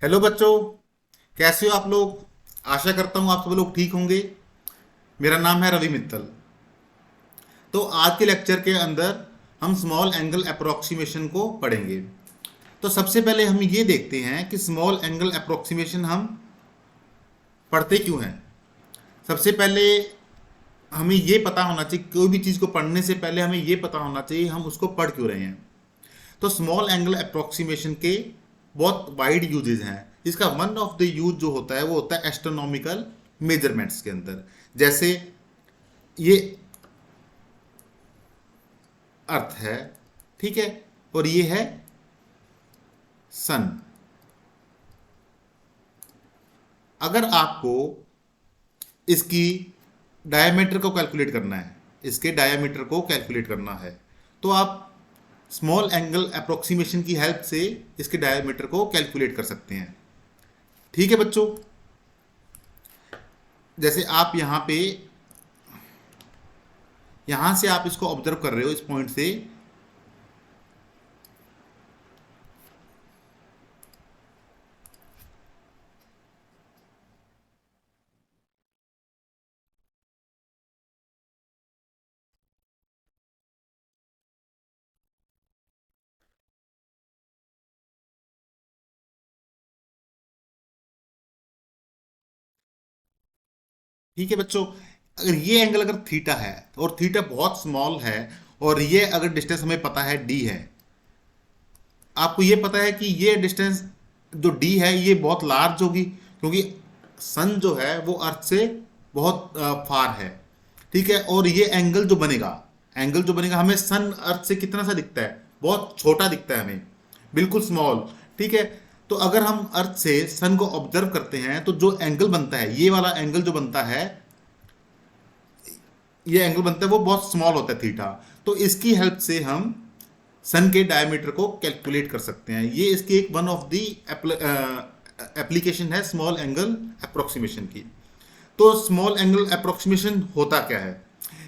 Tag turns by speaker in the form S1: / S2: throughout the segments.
S1: Hello बच्चों, कैसे हो आप लोग। आशा करता हूँ आप सब लोग ठीक होंगे। मेरा नाम है रवि मित्तल। तो आज के लेक्चर के अंदर हम स्मॉल एंगल अप्रोक्सीमेशन को पढ़ेंगे। तो सबसे पहले हम ये देखते हैं कि स्मॉल एंगल अप्रोक्सीमेशन हम पढ़ते क्यों हैं। सबसे पहले हमें ये पता होना चाहिए, कोई भी चीज़ को पढ़ने से पहले हमें ये पता होना चाहिए हम उसको पढ़ क्यों रहे हैं। तो स्मॉल एंगल अप्रोक्सीमेशन के बहुत वाइड यूजेस हैं। इसका वन ऑफ द यूज जो होता है वो होता है एस्ट्रोनॉमिकल मेजरमेंट्स के अंदर। जैसे ये अर्थ है, ठीक है, और ये है सन। अगर आपको इसकी डायमीटर को कैलकुलेट करना है, इसके डायमीटर को कैलकुलेट करना है, तो आप स्मॉल एंगल अप्रोक्सीमेशन की हेल्प से इसके डायमीटर को कैलकुलेट कर सकते हैं। ठीक है बच्चों, जैसे आप यहाँ से आप इसको ऑब्जर्व कर रहे हो इस पॉइंट से। ठीक है बच्चों, अगर ये एंगल अगर थीटा है और थीटा बहुत स्मॉल है, और ये अगर डिस्टेंस हमें पता है डी है, आपको ये पता है कि ये डिस्टेंस जो डी है ये बहुत लार्ज होगी, क्योंकि सन जो है वो अर्थ से बहुत फार है। ठीक है, और ये एंगल जो बनेगा हमें सन अर्थ से कितना सा दिखता है, बहुत छोटा दिखता है हमें, बिल्कुल स्मॉल। ठीक है, तो अगर हम अर्थ से सन को ऑब्जर्व करते हैं तो जो एंगल बनता है, ये वाला एंगल जो बनता है, ये एंगल बनता है वो बहुत स्मॉल होता है थीटा। तो इसकी हेल्प से हम सन के डायमीटर को कैलकुलेट कर सकते हैं। ये इसकी एक वन ऑफ दी एप्लीकेशन है स्मॉल एंगल अप्रोक्सीमेशन की। तो स्मॉल एंगल अप्रोक्सीमेशन होता क्या है,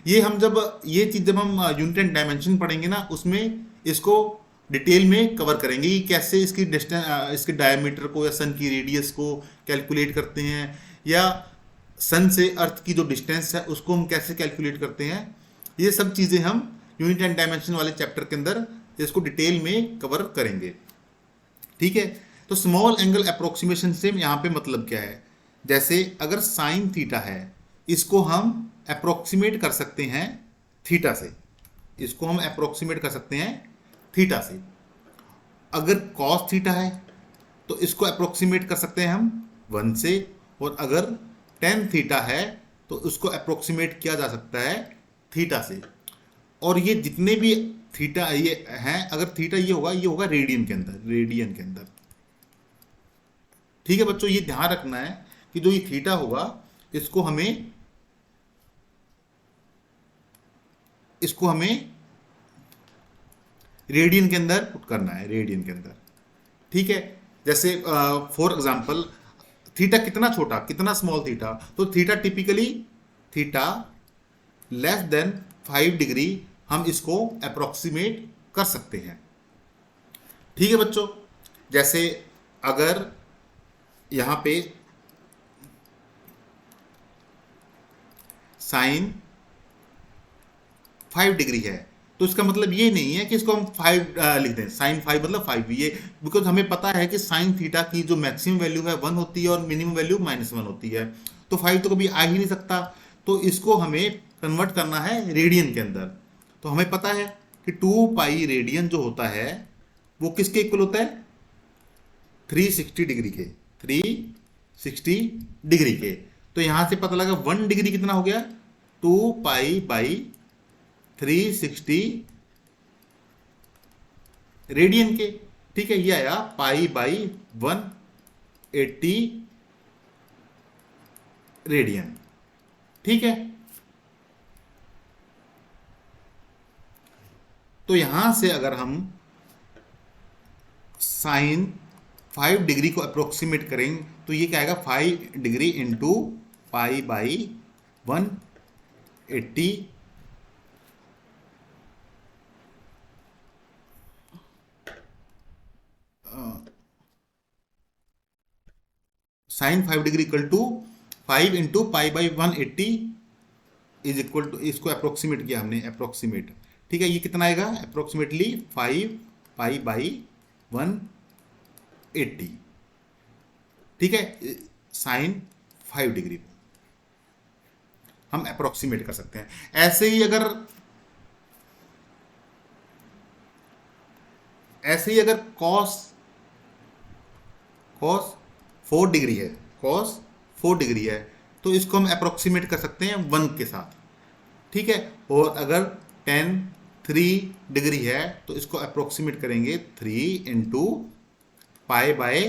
S1: ये हम जब ये चीज़ जब हम यूनिट एंड डायमेंशन पढ़ेंगे ना, उसमें इसको डिटेल में कवर करेंगे कि कैसे इसकी डिस्टेंस, इसके डायमीटर को या सन की रेडियस को कैलकुलेट करते हैं, या सन से अर्थ की जो डिस्टेंस है उसको हम कैसे कैलकुलेट करते हैं। ये सब चीज़ें हम यूनिट एंड डायमेंशन वाले चैप्टर के अंदर इसको डिटेल में कवर करेंगे। ठीक है, तो स्मॉल एंगल अप्रोक्सीमेशन से यहाँ पे मतलब क्या है। जैसे अगर साइन थीटा है, इसको हम अप्रोक्सीमेट कर सकते हैं थीटा से, इसको हम अप्रोक्सीमेट कर सकते हैं थीटा से। अगर कॉस थीटा है तो इसको अप्रोक्सीमेट कर सकते हैं हम वन से, और अगर टेन थीटा है तो उसको अप्रोक्सीमेट किया जा सकता है थीटा से। और ये जितने भी थीटा ये हैं, अगर थीटा ये होगा रेडियन के अंदर, रेडियन के अंदर। ठीक है बच्चों, ये ध्यान रखना है कि जो ये थीटा होगा, इसको हमें इसको हमें रेडियन के अंदर पुट करना है, रेडियन के अंदर। ठीक है, जैसे फॉर एग्जांपल थीटा कितना छोटा, कितना स्मॉल थीटा, तो theta typically theta less than 5 degree हम इसको अप्रोक्सीमेट कर सकते हैं। ठीक है बच्चों, जैसे अगर यहाँ पे साइन 5 डिग्री है, तो इसका मतलब ये नहीं है कि इसको हम 5 लिख दें, साइन 5 मतलब 5 ये, बिकॉज हमें पता है कि साइन थीटा की जो मैक्सिमम वैल्यू है 1 होती है और मिनिमम वैल्यू -1 होती है। तो 5 तो कभी आ ही नहीं सकता। तो इसको हमें कन्वर्ट करना है रेडियन के अंदर। तो हमें पता है कि 2 पाई रेडियन जो होता है वो किसके इक्वल होता है, 360 डिग्री के, 360 डिग्री के। तो यहां से पता लगा 1 डिग्री कितना हो गया, 2 पाई बाई 360 रेडियन के। ठीक है, ये आया पाई बाई 180 रेडियन। ठीक है, तो यहां से अगर हम साइन 5 डिग्री को अप्रोक्सीमेट करें तो ये क्या आएगा, 5 degree into pi by 180। Sine 5 degree equal to 5 into pi by 180 is equal to, इसको अप्रोक्सीमेट किया हमने, अप्रोक्सीमेट, ठीक है, ये कितना आएगा अप्रोक्सीमेटली 5 पाई बाई 180, ठीक है, साइन 5 डिग्री हम अप्रोक्सीमेट कर सकते हैं। ऐसे ही अगर कॉस 4 डिग्री है, कॉस 4 डिग्री है, तो इसको हम अप्रोक्सीमेट कर सकते हैं 1 के साथ, ठीक है। और अगर tan 3 डिग्री है तो इसको अप्रोक्सीमेट करेंगे 3 into pi by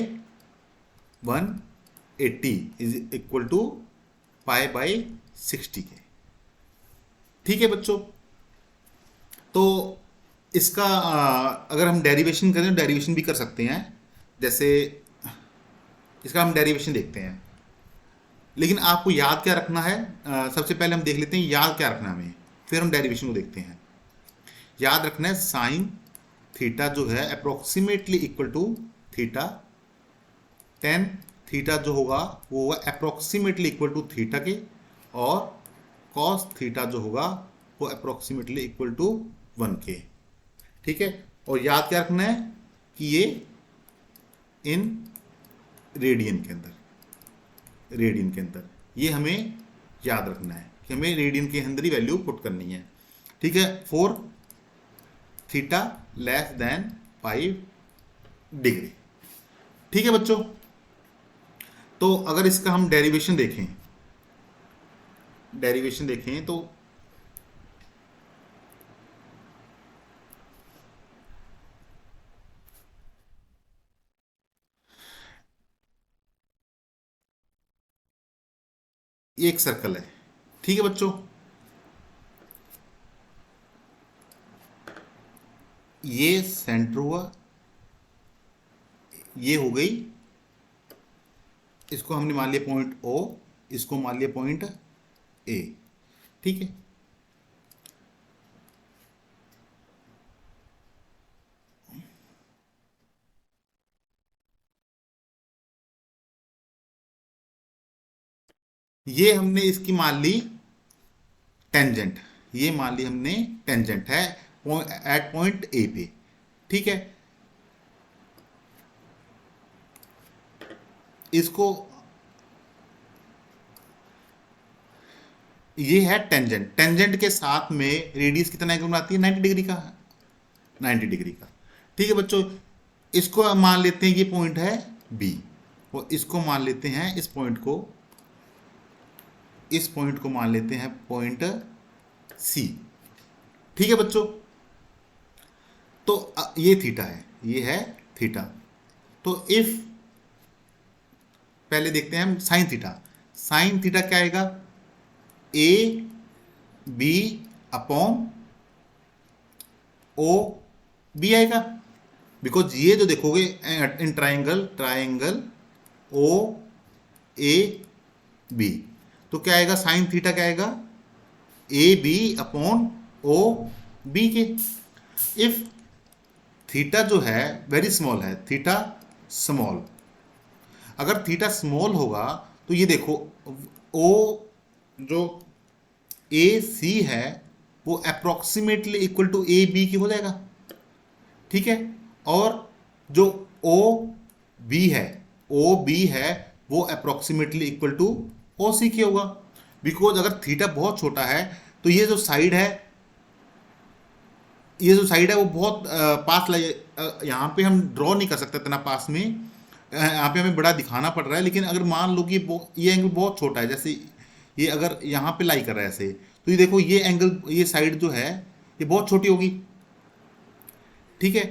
S1: 180 is equal to pi by 60 के, ठीक है बच्चों। तो इसका अगर हम डेरिवेशन करें तो डेरिवेशन भी कर सकते हैं, जैसे इसका हम डेरिवेशन देखते हैं, लेकिन आपको याद क्या रखना है, सबसे पहले हम देख लेते हैं याद क्या रखना है हमें, फिर हम डेरिवेशन को देखते हैं। याद रखना है साइन थीटा जो है approximately equal to theta, tan theta जो होगा वो होगा अप्रोक्सीमेटली इक्वल टू थीटा के, और कॉस थीटा जो होगा वो अप्रोक्सीमेटली इक्वल टू 1 के, ठीक है। और याद क्या रखना है कि ये इन रेडियन के अंदर ये हमें याद रखना है कि हमें रेडियन के अंदर ही वैल्यू पुट करनी है, ठीक है, for theta less than 5 degree, ठीक है बच्चों। तो अगर इसका हम डेरिवेशन देखें तो ये एक सर्कल है, ठीक है बच्चों, ये सेंटर हुआ, ये हो गई, इसको हमने मान लिया पॉइंट ओ, इसको मान लिया पॉइंट ए, ठीक है। ये हमने इसकी मान ली टेंजेंट, ये मान ली हमने टेंजेंट है एट पॉइंट ए पे, ठीक है। इसको ये है टेंजेंट, टेंजेंट के साथ में रेडियस कितना एंगल बनाती है 90 डिग्री का, 90 डिग्री का, ठीक है बच्चों। इसको हम मान लेते हैं ये पॉइंट है बी, और इसको मान लेते हैं इस पॉइंट को मान लेते हैं पॉइंट सी, ठीक है बच्चों। तो ये थीटा है, ये है थीटा। तो इफ पहले देखते हैं हम साइन थीटा क्या आएगा, A B upon O B आएगा, बिकॉज ये जो देखोगे in triangle O A B, तो क्या आएगा साइन थीटा क्या आएगा A B upon O B के। इफ थीटा जो है वेरी स्मॉल है, थीटा स्मॉल, अगर थीटा स्मॉल होगा तो ये देखो ओ जो ए सी है वो approximately equal to A B की हो जाएगा, ठीक है। और जो ओ बी है वो अप्रोक्सीमेटली इक्वल टू ओ सी की होगा, बिकॉज अगर थीटा बहुत छोटा है तो ये जो साइड है वो बहुत पास लगे, यहाँ पे हम ड्रॉ नहीं कर सकते इतना पास में, यहाँ पे हमें बड़ा दिखाना पड़ रहा है, लेकिन अगर मान लो कि ये एंगल बहुत छोटा है, जैसे ये अगर यहाँ पे लाई कर रहा है ऐसे, तो ये देखो ये एंगल, ये साइड जो है ये बहुत छोटी होगी, ठीक है।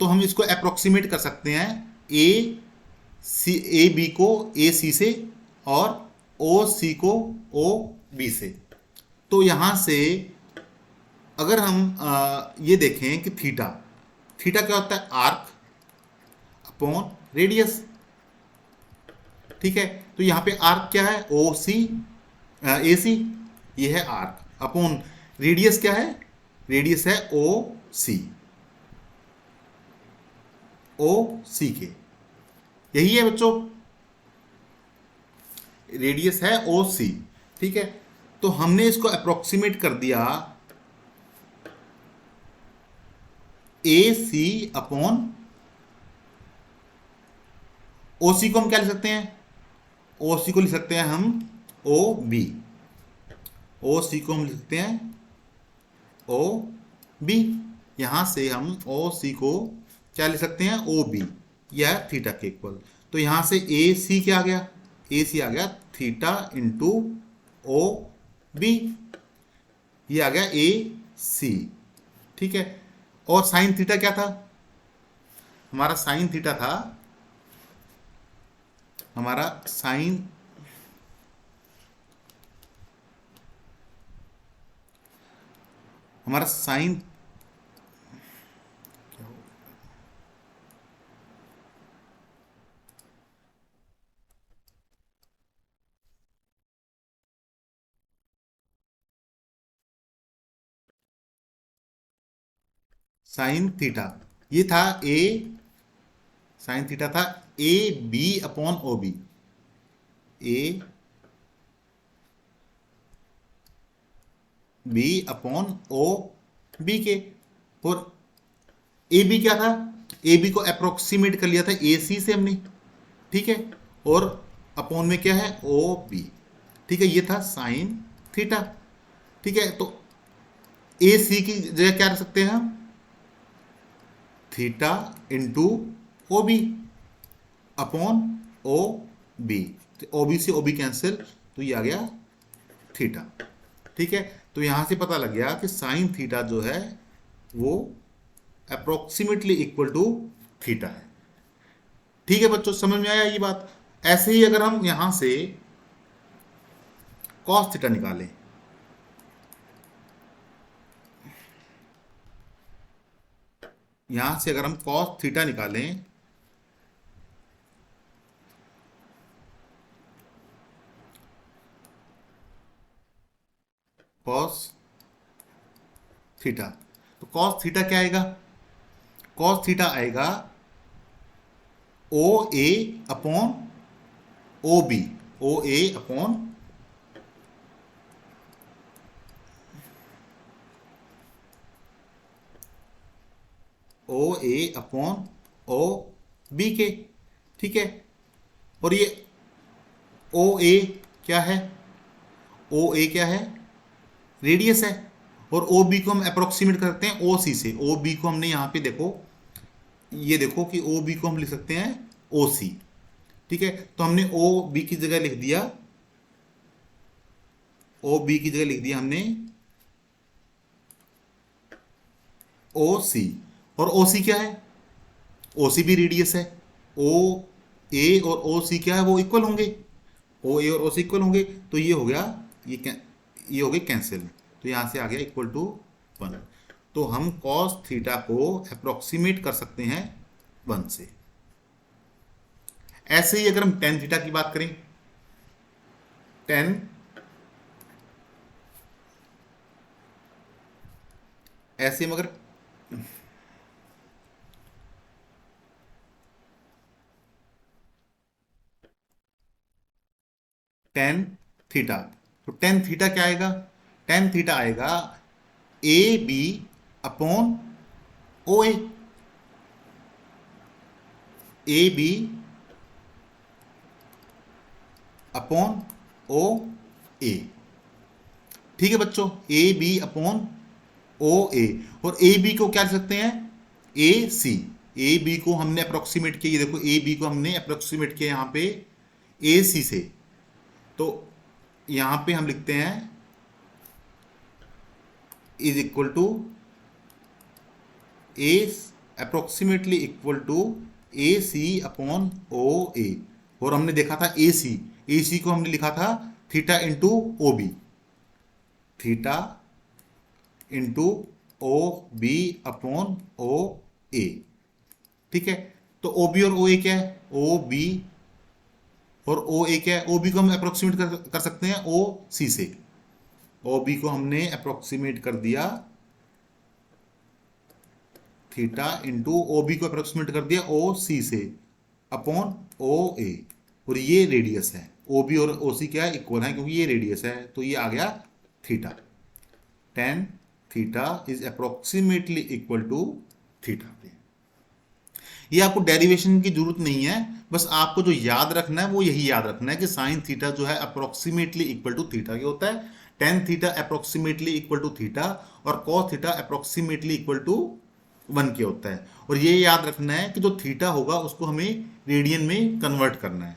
S1: तो हम इसको अप्रोक्सीमेट कर सकते हैं ए बी को ए सी से और ओ सी को ओ बी से। तो यहाँ से अगर हम ये देखें कि थीटा क्या होता है, आर्क अपॉन रेडियस, ठीक है। तो यहाँ पे आर्क क्या है ओ सी ए सी, ये है आर्क, अपॉन रेडियस क्या है, रेडियस है ओ सी के, यही है बच्चों। रेडियस है ओ सी, ठीक है। तो हमने इसको अप्रोक्सीमेट कर दिया ए सी अपॉन ओ सी को हम क्या लिख सकते हैं, ओ सी को लिख सकते हैं हम ओ बी, ओ सी को हम लिख सकते हैं ओ बी। यहां से हम ओ सी को क्या लिख सकते हैं, ओ बी, यह थीटा के इक्वल। तो यहां से ए सी क्या आ गया, ए सी आ गया थीटा इंटू ओ बी, ये आ गया ए सी, ठीक है। और साइन थीटा क्या था, हमारा साइन थीटा था, हमारा साइन हमारा साइन साइन थीटा ये था ए, साइन थीटा था A B upon O B, A B upon O B के। और ए बी क्या था, ए बी को अप्रोक्सीमेट कर लिया था ए सी से हमने, ठीक है। और अपॉन में क्या है ओ बी, ठीक है, ये था साइन थीटा, ठीक है। तो ए सी की जगह क्या रख सकते हैं हम, theta into O B upon O B, O B से ओ बी कैंसिल, तो ये आ गया थीटा, ठीक है। तो यहां से पता लग गया कि साइन थीटा जो है वो अप्रोक्सीमेटली इक्वल टू थीटा है, ठीक है बच्चों, समझ में आया ये बात। ऐसे ही अगर हम यहां से कॉस थीटा निकालें, यहां से अगर हम कॉस थीटा निकालें, कॉस थीटा, तो कॉस थीटा क्या आएगा, कॉस थीटा आएगा ओ ए अपॉन ओ बी, ओ ए अपॉन ओ ए अपॉन ओ बी के, ठीक है। और ये ओ ए क्या है, ओ ए क्या है, रेडियस है। और ओ बी को हम अप्रोक्सीमेट करते हैं ओ सी से, ओ बी को हमने यहाँ पे देखो, ये देखो कि ओ बी को हम लिख सकते हैं ओ सी, ठीक है। तो हमने ओ बी की जगह लिख दिया, ओ बी की जगह लिख दिया हमने ओ सी। और ओ सी क्या है, ओ सी भी रेडियस है, ओ ए और ओ सी क्या है, वो इक्वल होंगे, ओ ए और ओ सी इक्वल होंगे। तो ये हो गया, ये हो गए कैंसिल, तो यहाँ से आ गया इक्वल टू 1। तो हम कॉस थीटा को अप्रोक्सीमेट कर सकते हैं 1 से। ऐसे ही अगर हम टेन थीटा की बात करें, टेन ऐसे मगर टेन थीटा, तो टेन थीटा क्या आएगा, टेन थीटा आएगा A B upon O A B upon O A, ठीक है बच्चों, ए बी अपॉन ओ ए। और ए बी को क्या लिख सकते हैं, ए सी, ए बी को हमने अप्रोक्सीमेट किया, ये देखो ए बी को हमने अप्रोक्सीमेट किया यहाँ पे ए सी से, तो यहाँ पे हम लिखते हैं is equal to A, approximately equal to A C upon O A. और हमने देखा था ए सी को हमने लिखा था theta into O B, theta into O B upon O A, ठीक है। तो ओ बी और ओ ए क्या है, ओ बी और ओ ए क्या है, ओ बी को हम अप्रोक्सीमेट कर सकते हैं ओ सी से, ओ बी को हमने अप्रोक्सीमेट कर दिया थीटा इंटू ओ बी को अप्रोक्सीमेट कर दिया ओ सी से अपॉन ओ ए, और ये रेडियस है, ओ बी और ओ सी क्या है, इक्वल है, क्योंकि ये रेडियस है, तो ये आ गया theta. Tan theta is approximately equal to theta. ये आपको डेरिवेशन की जरूरत नहीं है, बस आपको जो याद रखना है वो यही याद रखना है कि साइन थीटा जो है अप्रोक्सीमेटली इक्वल टू थीटा क्या होता है, tan theta approximately equal to theta, और cos theta approximately equal to one क्या होता है। और ये याद रखना है कि जो थीटा होगा उसको हमें रेडियन में कन्वर्ट करना है,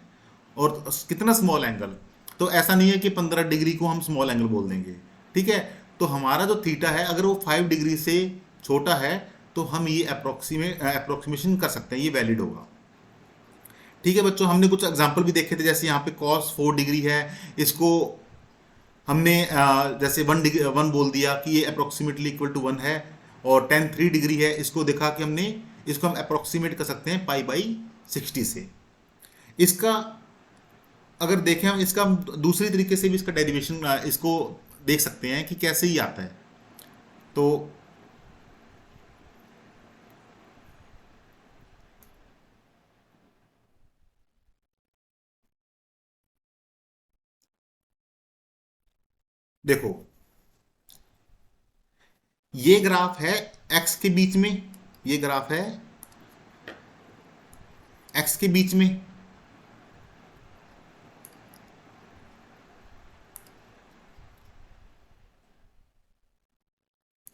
S1: और कितना स्मॉल एंगल, तो ऐसा नहीं है कि 15 डिग्री को हम स्मॉल एंगल बोल देंगे। ठीक है, तो हमारा जो थीटा है अगर वो 5 डिग्री से छोटा है तो हम ये अप्रोक्सीमेशन कर सकते हैं, ये वैलिड होगा। ठीक है बच्चों, हमने कुछ एग्जांपल भी देखे थे, जैसे यहाँ पे cos 4 डिग्री है, इसको हमने जैसे 1 डिग्री 1 बोल दिया कि ये अप्रोक्सीमेटली इक्वल टू 1 है, और टेन 3 डिग्री है, इसको देखा कि हमने इसको हम अप्रोक्सीमेट कर सकते हैं पाई बाई 60 से। इसका अगर देखें हम, इसका हम दूसरी तरीके से भी इसका डेरिवेशन इसको देख सकते हैं कि कैसे ही आता है। तो देखो, ये ग्राफ है एक्स के बीच में, ये ग्राफ है एक्स के बीच में,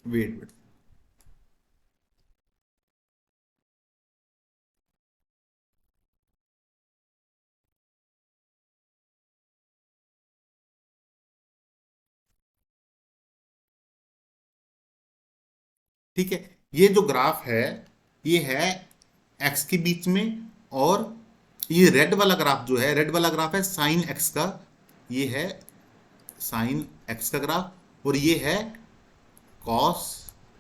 S1: वेट वेट, ठीक है, ये जो ग्राफ है ये है एक्स के बीच में, और ये रेड वाला ग्राफ जो है, रेड वाला ग्राफ है साइन एक्स का, ये है साइन एक्स का ग्राफ, और ये है कॉस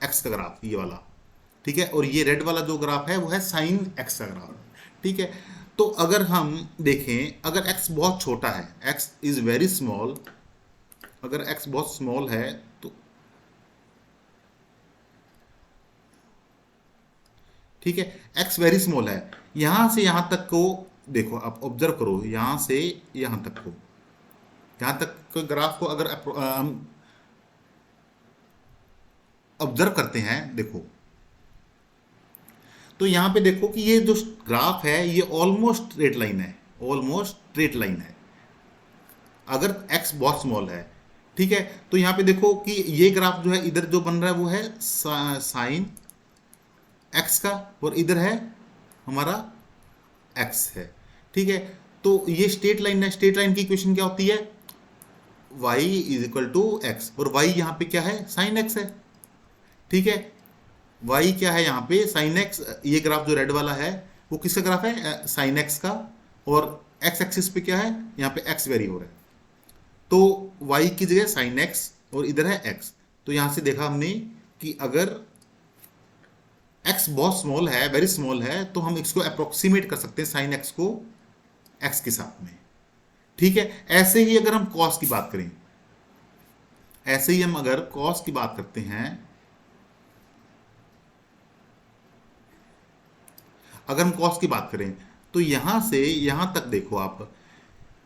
S1: एक्स का ग्राफ, ये वाला। ठीक है, और ये रेड वाला जो ग्राफ है वो है साइन एक्स का ग्राफ। ठीक है, तो अगर हम देखें, अगर एक्स बहुत छोटा है, एक्स इज वेरी स्मॉल, अगर एक्स बहुत स्मॉल है तो ठीक है, एक्स वेरी स्मॉल है, यहां से यहां तक को देखो, आप ऑब्जर्व करो, यहां से यहां तक को, यहां तक को ग्राफ को अगर हम ऑब्जर्व करते हैं, देखो, तो यहां पे देखो कि ये जो ग्राफ है ये ऑलमोस्ट स्ट्रेट लाइन है, ऑलमोस्ट स्ट्रेट लाइन है, अगर एक्स बहुत स्मॉल है। ठीक है, तो यहां पे देखो कि ये ग्राफ जो है इधर जो बन रहा है वो है साइन एक्स का, और इधर है हमारा एक्स है। ठीक है, तो ये स्ट्रेट लाइन है, स्ट्रेट लाइन की इक्वेशन क्या होती है, y is equal to x, और y यहाँ पे क्या है, साइन एक्स है। ठीक है, y क्या है यहाँ पे, साइन एक्स, ये ग्राफ जो रेड वाला है वो किसका ग्राफ है, साइन एक्स का, और एक्स एक्सिस पे क्या है, यहाँ पे x वेरी हो रहा है, तो y की जगह साइन एक्स और इधर है x। तो यहाँ से देखा हमने कि अगर x बहुत स्मॉल है, वेरी स्मॉल है, तो हम इसको अप्रोक्सीमेट कर सकते हैं साइन एक्स को x के साथ में। ठीक है, ऐसे ही अगर हम कॉस की बात करें, ऐसे ही हम अगर कॉस की बात करते हैं, अगर हम कॉस की बात करें तो यहां से यहां तक देखो आप,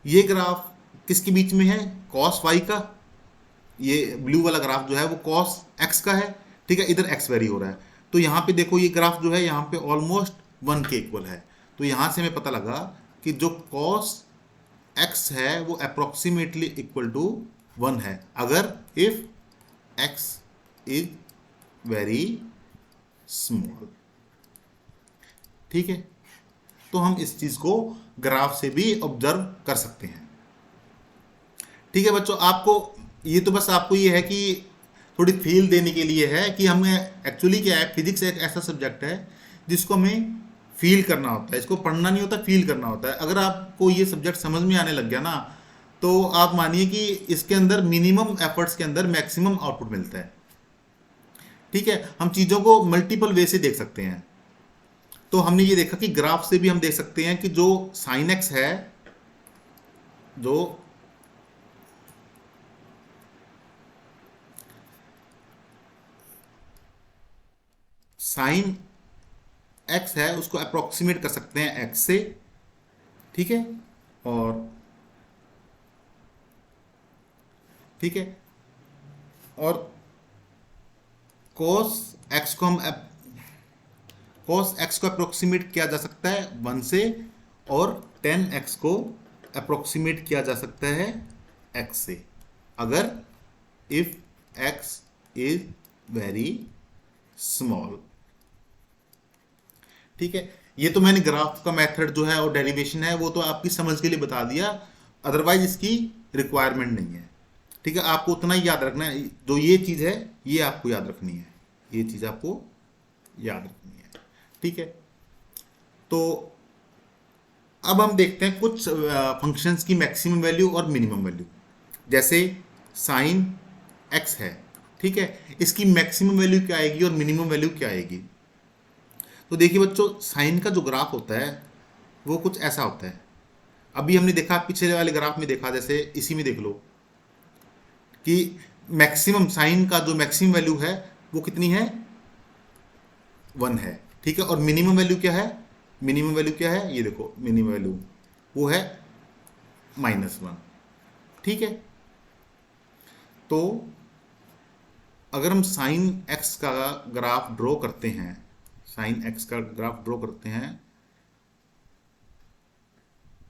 S1: ये ग्राफ किसके बीच में है, कॉस वाई का, ये ब्लू वाला ग्राफ जो है वो कॉस एक्स का है। ठीक है, इधर एक्स वेरी हो रहा है, तो यहाँ पे देखो ये ग्राफ जो है यहाँ पे ऑलमोस्ट 1 के इक्वल है, तो यहाँ से हमें पता लगा कि जो कॉस एक्स है वो अप्रोक्सीमेटली इक्वल टू 1 है, अगर if x is very small. ठीक है, तो हम इस चीज को ग्राफ से भी ऑब्जर्व कर सकते हैं। ठीक है बच्चों, आपको ये तो बस आपको ये है कि थोड़ी फील देने के लिए है कि हमें एक्चुअली क्या है, फिजिक्स एक ऐसा सब्जेक्ट है जिसको हमें फील करना होता है, इसको पढ़ना नहीं होता, फील करना होता है। अगर आपको ये सब्जेक्ट समझ में आने लग गया ना, तो आप मानिए कि इसके अंदर मिनिमम एफर्ट्स के अंदर मैक्सिमम आउटपुट मिलता है। ठीक है, हम चीज़ों को मल्टीपल वे से देख सकते हैं। तो हमने ये देखा कि ग्राफ से भी हम देख सकते हैं कि जो साइन एक्स है, जो साइन एक्स है उसको अप्रोक्सीमेट कर सकते हैं एक्स से। ठीक है, और ठीक है। और cos x को हम cos x को अप्रोक्सीमेट किया जा सकता है 1 से, और tan x को अप्रोक्सीमेट किया जा सकता है x से, अगर if x is very small. ठीक है, ये तो मैंने ग्राफ का मेथड जो है और डेरिवेशन है वो तो आपकी समझ के लिए बता दिया, अदरवाइज इसकी रिक्वायरमेंट नहीं है। ठीक है, आपको उतना ही याद रखना है, जो ये चीज़ है ये आपको याद रखनी है, ये चीज़ आपको याद रखनी है। ठीक है, तो अब हम देखते हैं कुछ फंक्शंस की मैक्सिमम वैल्यू और मिनिमम वैल्यू। जैसे साइन एक्स है, ठीक है, इसकी मैक्सिमम वैल्यू क्या आएगी और मिनिमम वैल्यू क्या आएगी। तो देखिए बच्चों, साइन का जो ग्राफ होता है वो कुछ ऐसा होता है। अभी हमने देखा पिछले वाले ग्राफ में देखा, जैसे इसी में देख लो कि मैक्सिमम साइन का जो मैक्सिमम वैल्यू है वो कितनी है, 1 है। ठीक है, और मिनिमम वैल्यू क्या है, मिनिमम वैल्यू क्या है, ये देखो मिनिमम वैल्यू वो है -1। ठीक है, तो अगर हम साइन एक्स का ग्राफ ड्रॉ करते हैं, साइन एक्स का ग्राफ ड्रॉ करते हैं,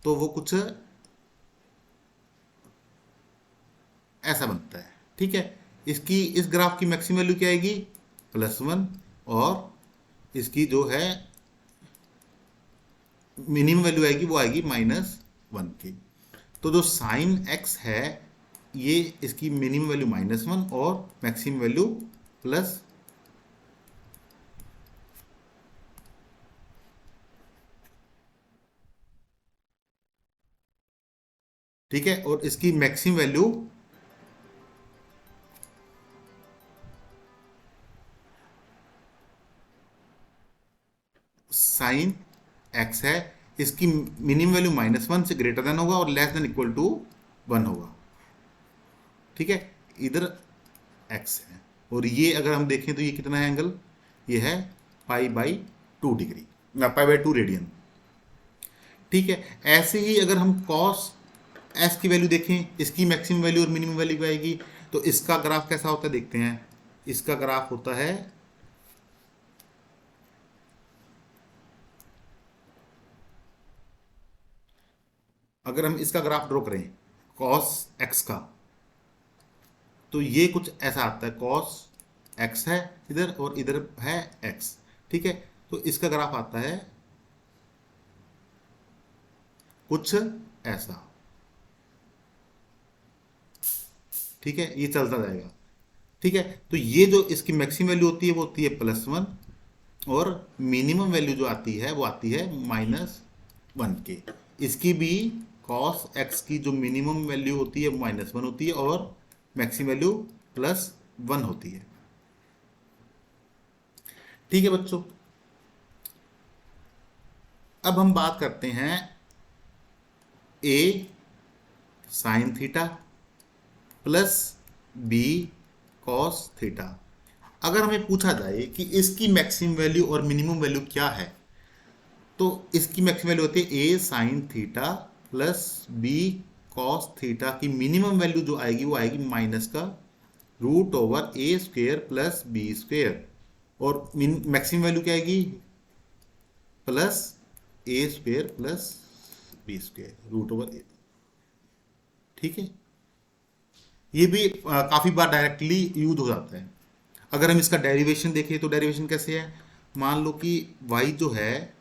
S1: तो वो कुछ ऐसा बनता है। ठीक है, इसकी इस ग्राफ की मैक्सिमम वैल्यू क्या आएगी, +1, और इसकी जो है मिनिमम वैल्यू आएगी वो आएगी -1 की। तो जो साइन एक्स है ये इसकी मिनिमम वैल्यू -1 और मैक्सिमम वैल्यू प्लस, ठीक है, और इसकी मैक्सिमम वैल्यू साइन एक्स है, इसकी मिनिमम वैल्यू -1 से ग्रेटर देन होगा और लेस देन इक्वल टू 1 होगा। ठीक है, इधर एक्स है, और ये अगर हम देखें तो ये कितना है एंगल, ये है π/2 डिग्री, π/2 रेडियन। ठीक है, ऐसे ही अगर हम कॉस एस की वैल्यू देखें, इसकी मैक्सिमम वैल्यू और मिनिमम वैल्यू आएगी, तो इसका ग्राफ कैसा होता है देखते हैं। इसका ग्राफ होता है, अगर हम इसका ग्राफ ड्रॉ करें कॉस एक्स का, तो ये कुछ ऐसा आता है, कॉस एक्स है इधर और इधर है एक्स। ठीक है, तो इसका ग्राफ आता है कुछ ऐसा। ठीक है, ये चलता जाएगा। ठीक है, तो ये जो इसकी मैक्सिमम वैल्यू होती है वो होती है +1, और मिनिमम वैल्यू जो आती है वो आती है -1 के। इसकी भी cos x की जो मिनिमम वैल्यू होती है वो -1 होती है और मैक्सिमम वैल्यू +1 होती है। ठीक है बच्चों, अब हम बात करते हैं a sine theta plus b cos theta. अगर हमें पूछा जाए कि इसकी मैक्सिमम वैल्यू और मिनिमम वैल्यू क्या है, तो इसकी मैक्सिमम वैल्यू होती है a sine theta plus b cos theta की मिनिमम वैल्यू जो आएगी वो आएगी माइनस का √a² प्लस b², और मैक्सिमम वैल्यू क्या आएगी, +a² प्लस b² √a। ठीक है, ये भी काफ़ी बार डायरेक्टली यूज हो जाता है। अगर हम इसका डेरिवेशन देखें तो डेरिवेशन कैसे है, मान लो कि y जो है,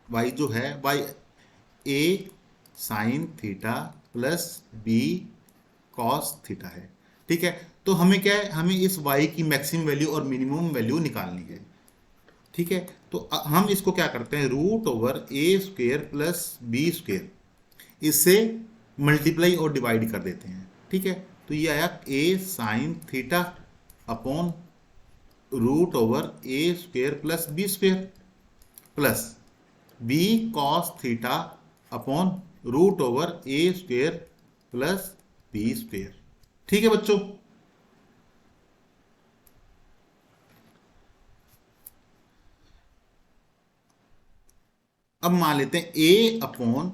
S1: y a sine theta plus b cos theta है। ठीक है, तो हमें क्या है, हमें इस y की मैक्सिमम वैल्यू और मिनिमम वैल्यू निकालनी है। ठीक है, तो हम इसको क्या करते हैं, √a² प्लस b², इससे मल्टीप्लाई और डिवाइड कर देते हैं। ठीक है, तो ये आया a sine theta upon √a² plus b² plus b cos theta upon √a² plus b²। ठीक है बच्चों, अब मान लेते हैं a upon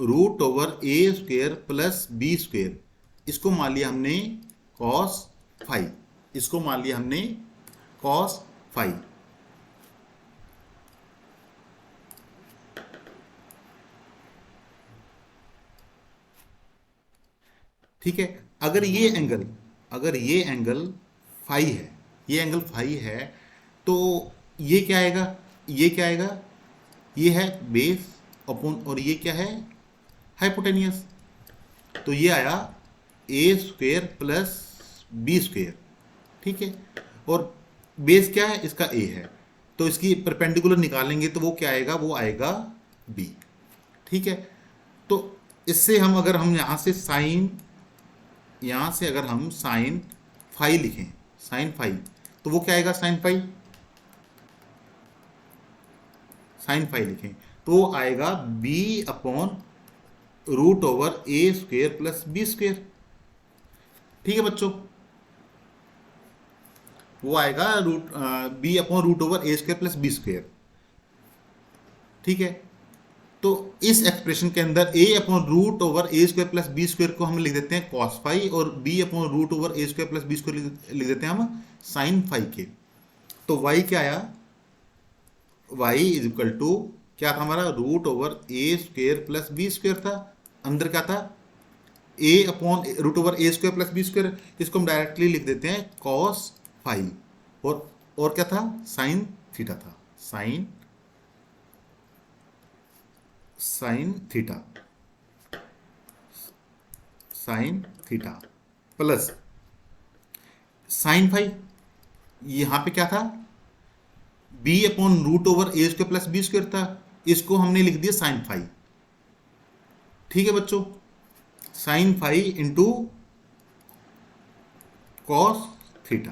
S1: root over A square plus B square, इसको मान लिया हमने कॉस फाइव, इसको मान लिया हमने कॉस फाइव। ठीक है, अगर ये एंगल फाई है, ये एंगल फाई है, तो ये क्या आएगा, ये क्या आएगा, ये है बेस अपॉन, और ये क्या है, हाइपोटेनियस। तो ये आया ए स्क्वेयर प्लस बी स्क्वेयर। ठीक है, और बेस क्या है, इसका ए है, तो इसकी परपेंडिकुलर निकालेंगे तो वो क्या आएगा, वो आएगा बी। ठीक है, तो इससे हम अगर हम यहाँ से साइन, यहाँ से अगर हम साइन फाइव लिखें, साइन फाइव, तो वो क्या आएगा, साइन फाइव, साइन फाइव लिखें तो वो आएगा B upon root over A square plus B square. ठीक है बच्चों, वो आएगा root B upon root over A square plus B square. ठीक है, तो इस एक्सप्रेशन के अंदर a upon root over A square plus B square को हम लिख देते हैं कॉस फाइव, और b upon root over A square plus B square लिख देते हैं हम साइन फाइव के। तो y क्या आया, y इज इक्वल टू क्या था हमारा, root over A square plus B square था, अंदर क्या था, a upon root over A square plus B square, इसको हम डायरेक्टली लिख देते हैं कॉस फाइव, और क्या था, साइन थीटा था, sign theta, sine theta plus sign five, यहां पे क्या था, b upon root over A square plus B square था, इसको हमने लिख दिया साइन फाइव। ठीक है बच्चों, sine five into cos theta.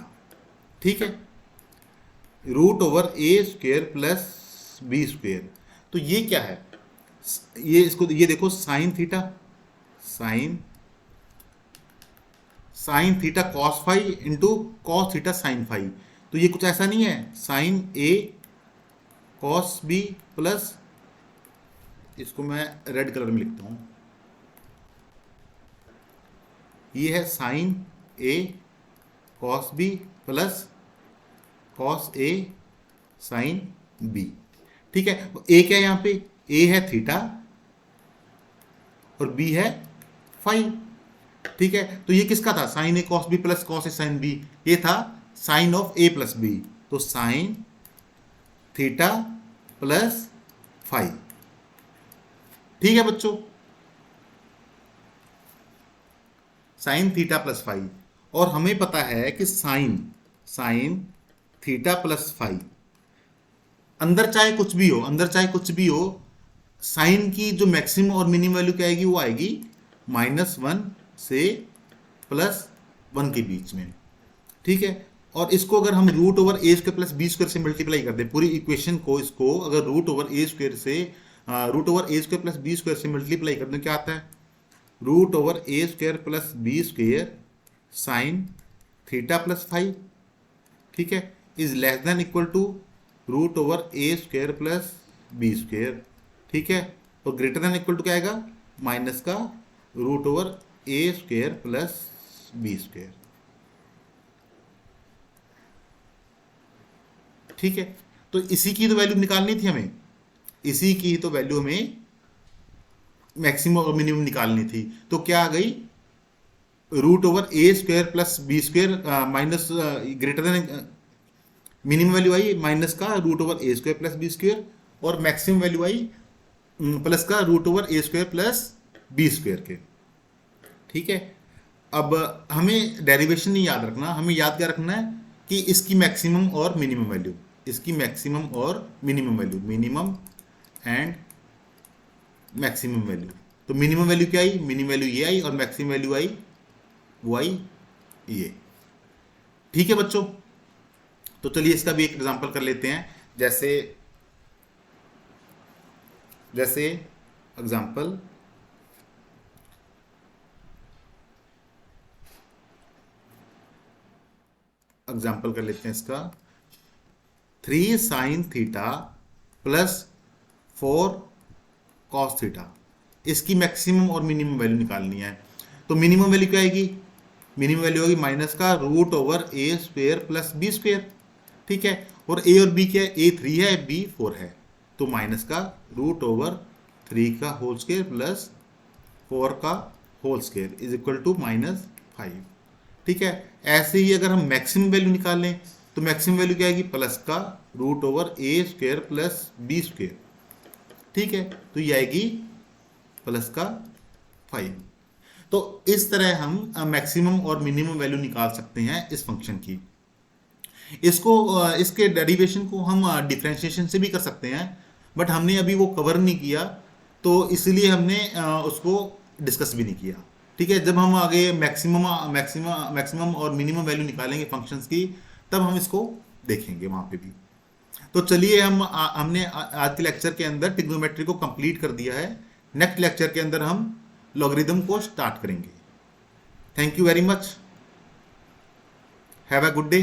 S1: ठीक है, root over A square plus B square, तो ये क्या है, ये इसको ये देखो sine theta, sine theta cos five into cos theta sine five, तो ये कुछ ऐसा नहीं है, sine A cos B plus, इसको मैं रेड कलर में लिखता हूं, ये है sine A cos B plus cos A sine B. ठीक है, ए क्या है यहाँ पे, ए है थीटा और बी है फाइव। ठीक है, तो ये किसका था, sine A cos B plus cos A sine B, ये था sine of A plus B, तो साइन थीटा प्लस फाइव। ठीक है बच्चों, साइन थीटा प्लस फाइव, और हमें पता है कि साइन थीटा प्लस फाइव, अंदर चाहे कुछ भी हो, साइन की जो मैक्सिमम और मिनिमम वैल्यू क्या आएगी, वो आएगी -1 से +1 के बीच में। ठीक है, और इसको अगर हम root over A square plus B square से मल्टीप्लाई कर दें, पूरी इक्वेशन को, इसको अगर root over A square plus B square से मल्टीप्लाई कर दें, क्या आता है, root over A square plus B square sine theta plus five. ठीक है, is less than equal to root over A square plus B square. ठीक है, और ग्रेटर देन इक्वल टू क्या आएगा, माइनस का root over A square plus B square. ठीक है, तो इसी की तो वैल्यू निकालनी थी हमें, इसी की तो वैल्यू हमें मैक्सिमम और मिनिमम निकालनी थी, तो क्या आ गई, root over A square plus B square minus greater than, minimum value आई माइनस का root over A square plus B square, और मैक्सिमम वैल्यू आई प्लस का root over A square plus B square के। ठीक है, अब हमें डेरिवेशन नहीं याद रखना, हमें याद क्या रखना है कि इसकी मैक्सिमम और मिनिमम वैल्यू, इसकी मैक्सिमम और minimum value, minimum and maximum value. तो मिनिमम वैल्यू क्या आई, मिनिमम वैल्यू ये आई, और मैक्सिमम वैल्यू आई, वो आई ये। ठीक है बच्चों, तो चलिए इसका भी एक एग्जांपल कर लेते हैं, जैसे एग्जांपल, कर लेते हैं इसका, 3 sign theta plus 4 cos theta, इसकी मैक्सिमम और मिनिमम वैल्यू निकालनी है। तो मिनिमम वैल्यू क्या आएगी, मिनिमम वैल्यू होगी माइनस का root over A square plus B square, ठीक है। और ए और बी क्या है, ए 3 है, बी 4 है, तो माइनस का रूट ओवर 3 का होल स्क्वेयर प्लस 4 का whole square is equal to -5, ठीक है। ऐसे ही अगर हम मैक्सिमम वैल्यू निकाल लें तो मैक्सिमम वैल्यू क्या आएगी, प्लस का root over A square plus B square, ठीक है। तो ये आएगी प्लस का 5। तो इस तरह हम मैक्सिमम और मिनिमम वैल्यू निकाल सकते हैं इस फंक्शन की। इसको इसके डेरिवेशन को हम डिफरेंशिएशन से भी कर सकते हैं, बट हमने अभी वो कवर नहीं किया, तो इसलिए हमने उसको डिस्कस भी नहीं किया, ठीक है। जब हम आगे मैक्सिमम और मिनिमम वैल्यू निकालेंगे फंक्शंस की, तब हम इसको देखेंगे वहाँ पे भी। तो चलिए हमने आज के लेक्चर के अंदर ट्रिग्नोमेट्री को कंप्लीट कर दिया है। नेक्स्ट लेक्चर के अंदर हम लॉगरिदम को स्टार्ट करेंगे। Thank you very much, have a good day.